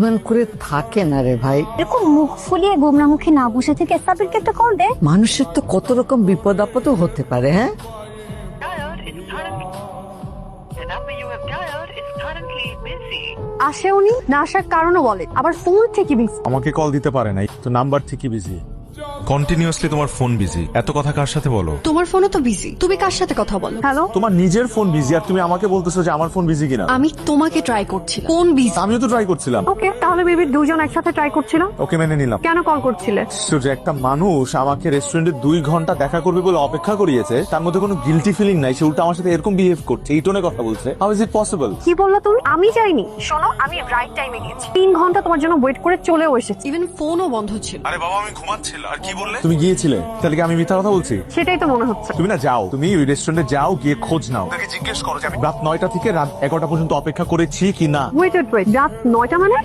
অভিমান করে থাকে না রে ভাই। এরকম মুখ ফুলিয়ে গোমরামুখী না বসে থেকে সাবিরকে একটা কল দে। মানুষের তো কত রকম বিপদ আপদও হতে পারে। হ্যাঁ, The number you have dialed is currently busy. আসে উনি না আসার কারণও বলে, আবার ফোন থেকে বিজি। আমাকে কল দিতে পারে নাই তো নাম্বার থেকে বিজি। কন্টিনিউয়াসলি তোমার ফোন বিজি, এত কথা কার সাথে বলো? তোমার ফোনও তো বিজি, তুমি কার সাথে কথা বলো? হ্যালো, তোমার নিজের ফোন বিজি আর তুমি আমাকে বলতেছো যে আমার ফোন বিজি কিনা। আমি তোমাকে ট্রাই করছিলাম, ফোন বিজি। আমিও তো ট্রাই করছিলাম। ওকে তাহলে বেবি দুজন একসাথে ট্রাই করছিল। ওকে মেনে নিলাম। কেন কল করছিলে? যে একটা মানুষ আমাকে রেস্টুরেন্টে 2 ঘন্টা দেখা করবে বলে অপেক্ষা করিয়েছে, তার মধ্যে কোনো গিলটি ফিলিং নাই, সে উল্টা আমার সাথে এরকম বিহেভ করছে, এই টোনে কথা বলছে। How is it possible? কি বললা তুমি? আমি যাইনি। শোনো, আমি রাইট টাইমে গিয়েছি, 3 ঘন্টা তোমার জন্য ওয়েট করে চলেও এসেছি। ইভেন ফোনও বন্ধ ছিল। আরে বাবা, আমি ঘুমাচ্ছিলাম। আর কি বললে? তুমি গিয়েছিলে, তাহলে কি আমি মিথ্যা কথা বলছি? সেটাই তো মনে হচ্ছে। তুমি না যাও, তুমি ওই রেস্টুরেন্টে যাও, গিয়ে খোঁজ নাও, তাকে জিজ্ঞেস করো যে আমি রাত 9টা থেকে রাত 11টা পর্যন্ত অপেক্ষা করেছি কি না। ওয়েট রাত 9টা মানে?